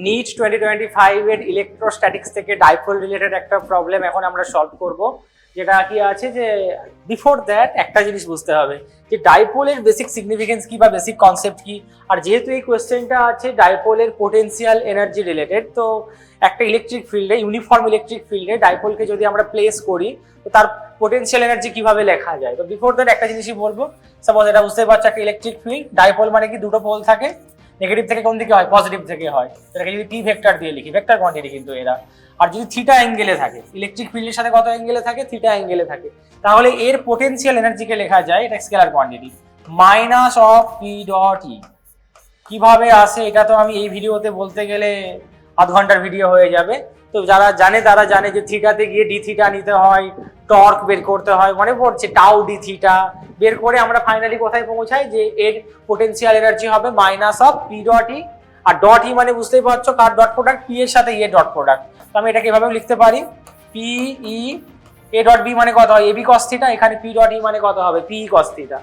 NEET 2025 এর electrostatics থেকে dipole related একটা প্রবলেম এখন আমরা সলভ করব, যেটা কি আছে যে বিফোর দ্যাট একটা জিনিস বুঝতে হবে যে ডাইপোলের বেসিক সিগনিফিকেন্স কি বা বেসিক কনসেপ্ট কি। আর যেহেতু এই কোয়েশ্চেনটা আছে ডাইপোলের পোটেনশিয়াল এনার্জি রিলেটেড, তো একটা ইলেকট্রিক ফিল্ডে, ইউনিফর্ম ইলেকট্রিক ফিল্ডে ডাইপোলকে যদি আমরা প্লেস করি তো তার পোটেনশিয়াল এনার্জি কিভাবে লেখা যায়। তো বিফোর দ্যাট একটা জিনিসই বলবো, সাপোজ এটা বুঝতে পারছো একটা ইলেকট্রিক ফিল্ড, ডাইপোল মানে কি দুটো পোল থাকে, নেগেটিভ থেকে কোন দিকে হয়, পজিটিভ থেকে হয়। এটাকে যদি পি ভেক্টর দিয়ে লিখি, ভেক্টর কোয়ান্টিটি কিন্তু এরা, আর যদি থিটা অ্যাঙ্গেলে থাকে, ইলেকট্রিক ফিল্ডের সাথে কত অ্যাঙ্গেলে থাকে, থিটা অ্যাঙ্গেলে থাকে, তাহলে এর পোটেনশিয়াল এনার্জিকে লেখা যায়, এটা scalar quantity, minus of p dot e. কিভাবে আসে এটা তো আমি এই ভিডিওতে বলতে গেলে আধ ঘন্টার ভিডিও হয়ে যাবে। তো যারা জানে তারা জানে যে থিটাতে গিয়ে ডি থিটা নিতে হয়, টর্ক বের করতে হয়, মনে পড়ছে টাউ ডি থিটা বের করে আমরা ফাইনালি কোথায় পৌঁছাই যে এর পোটেনশিয়াল এনার্জি হবে minus of p dot e. আর ডট ই মানে বুঝতেই পারছো কার ডট প্রোডাক্ট, পি এর সাথে এ ডট প্রোডাক্ট। তো আমি এটাকে এভাবেও লিখতে পারি, P E A dot B মানে কত হয়, এ বি কস থিটা, এখানে পি ডট ই মানে কত হবে, পি কস থিটা।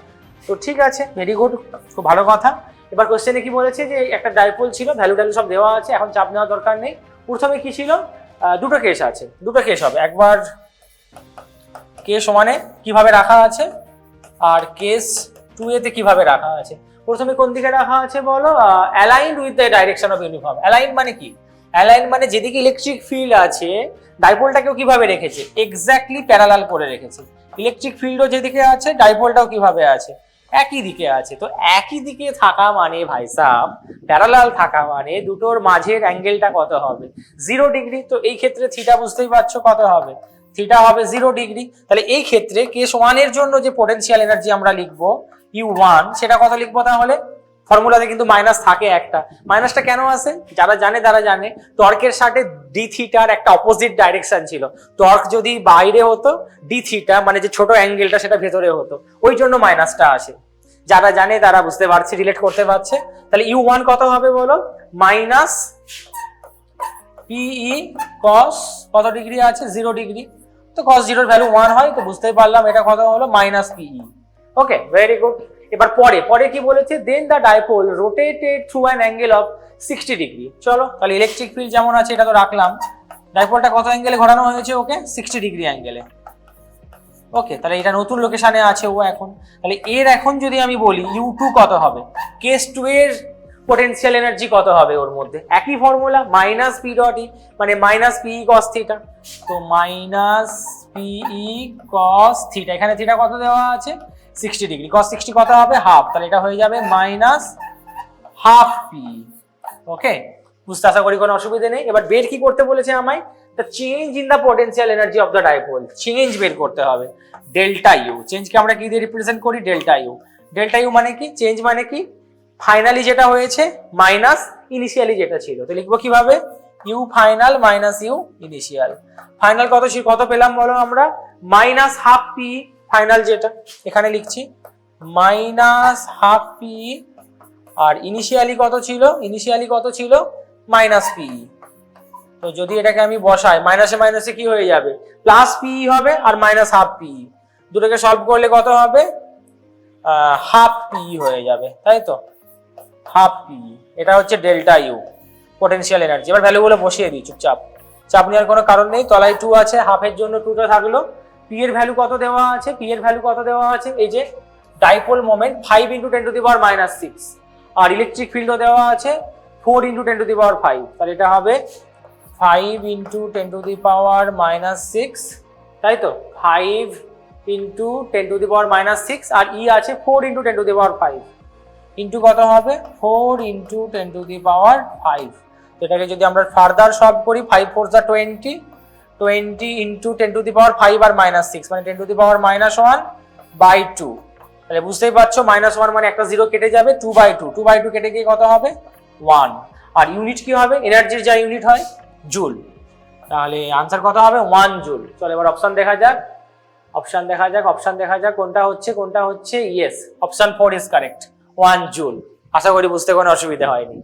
তো ঠিক আছে, ভেরি গুড, খুব ভালো কথা। এবার কোশ্চেনে কি বলেছে যে একটা ডাইপোল ছিল, ভ্যালু ট্যালু সব দেওয়া আছে, এখন চাপ নেওয়ার দরকার নেই। প্রথমে কি ছিল, দুটো কেস আছে, দুটো কেস হবে, একবার কে সমানে কিভাবে রাখা আছে আর কেস 2a তে কিভাবে রাখা আছে। প্রথমে কোন দিকে রাখা আছে বলো, aligned with the direction of uniform. Align মানে কি, অ্যালাইন মানে যেদিকে ইলেকট্রিক ফিল্ড আছে ডাইপোলটাকেও কিভাবে রেখেছে, এক্স্যাক্টলি প্যারালাল করে রেখেছে। ইলেকট্রিক ফিল্ডও যেদিকে আছে ডাইপোলটাও কিভাবে আছে, একই দিকে আছে। তো একই দিকে থাকা মানে ভাই সাব, প্যারালাল থাকা মানে দুটোর মাঝের অ্যাঙ্গেলটা কত হবে, 0 ডিগ্রি। তো এই ক্ষেত্রে থিটা বুঝতেই পারছো কত হবে, থিটা হবে 0 ডিগ্রি। তাহলে এই ক্ষেত্রে কেস 1 এর জন্য যে পোটেনশিয়াল এনার্জি আমরা লিখবো U1, সেটা কত লিখবো তাহলে, ফর্মুলাতে কিন্তু মাইনাস থাকে একটা, মাইনাসটা কেন আসে যারা জানে তারা জানে, টর্কের সাথে ডি থিটার একটা অপোজিট ডাইরেকশন ছিল। টর্ক যদি বাইরে হতো, ডি থিটা মানে যে ছোট অ্যাঙ্গেলটা সেটা ভেতরে হতো, ওই জন্য মাইনাসটা আসে। যারা জানে তারা বুঝতে পারছে, রিলেট করতে পারছে। তাহলে U1 কত হবে বলো, মাইনাস পিই কস কত ডিগ্রি আছে, 0 ডিগ্রি। তো cos 0 এর ভ্যালু 1 হয়, তো বুঝতেই পারলাম এটা কত হলো, minus PE. Okay, very good. এবার পরে কি বলেছে, then the dipole rotated through an angle of 60 degree. চলো তাহলে ইলেকট্রিক ফিল্ড যেমন আছে এটা তো রাখলাম, ডাইপোলটা কত অ্যাঙ্গেলে ঘোরানো হয়েছে ওকে, 60 ডিগ্রি অ্যাঙ্গেলে। ওকে, তাহলে এটা নতুন লোকেশনে আছে ও এখন। তাহলে এর এখন যদি আমি বলি U2 কত হবে, কেস 2 এর পোটেনশিয়াল এনার্জি কত হবে, ওর মধ্যে একই ফর্মুলা, মাইনাস পি ডট ই মানে মাইনাস পিই কস থিটা। তো মাইনাস পিই কস থিটা, এখানে থিটা কত দেওয়া আছে, 60 ডিগ্রি, কস 60 কত হবে, হাফ। তাহলে এটা হয়ে যাবে মাইনাস হাফ পি। ওকে, বুঝতে আশা করি কোনো অসুবিধা নেই। এবার বের কি করতে বলেছে আমায়, the change in the potential energy of the dipole, change বের করতে হবে, ডেল্টা ইউ। চেঞ্জকে আমরা কি দিয়ে রিপ্রেজেন্ট করি, ডেল্টা ইউ। ডেল্টা ইউ মানে কি, চেঞ্জ মানে কি, ফাইনালি যেটা হয়েছে মাইনাস ইনিশিয়ালি যেটা ছিল। তো লিখবো কিভাবে, U final minus U initial. Final কত ছিল, কত পেলাম বলো আমরা, মাইনাস হাফ পি ফাইনাল যেটা, এখানে লিখছি মাইনাস হাফ পি। আর ইনিশিয়ালি কত ছিল, ইনিশিয়ালি কত ছিল, মাইনাস পি। তো যদি এটাকে আমি বসাই, মাইনাসে মাইনাসে কি হয়ে যাবে, প্লাস পি হবে, আর মাইনাস হাফ পি, দুটোকে সলভ করলে কত হবে, হাফ পি হয়ে যাবে, তাই তো, হাফ পি। এটা হচ্ছে ডেল্টা ইউ, পোটেনশিয়াল এনার্জি। এবার ভ্যালুগুলো বসিয়ে দিই চুপচাপ, চাপ নেওয়ার কোনো কারণ নেই। তলায় 2 আছে, হাফের জন্য 2টা থাকলো। পি এর ভ্যালু কত দেওয়া আছে, পি এর ভ্যালু কত দেওয়া আছে, এই যে ডাইপোল মোমেন্ট 5 × 10⁻⁻6, আর ইলেকট্রিক ফিল্ডও দেওয়া আছে 4 × 10⁵। তাহলে এটা হবে 5 × 10⁻⁻6, তাই তো, 5 × 10⁻⁻6, আর ই আছে 4 × 10⁵, ইন্টু কত হবে, 4 × 10⁵। তো এটাকে যদি আমরা ফার্দার সলভ করি, 5 4 যা 20, 20 × 10⁵ আর -6 মানে 10⁻−1/2। তাহলে বুঝতেই পারছো -1 মানে একটা 0 কেটে যাবে, 2/2, 2/2 কেটে গিয়ে কত হবে, 1। আর ইউনিট কি হবে, এনার্জির যা ইউনিট হয় জুল। তাহলে আনসার কত হবে, 1 জুল। চলো এবার অপশন দেখা যাক, অপশন দেখা যাক কোনটা হচ্ছে, yes option 4 is correct, 1 joule. আশা করি বুঝতে কোনো অসুবিধা হয়নি।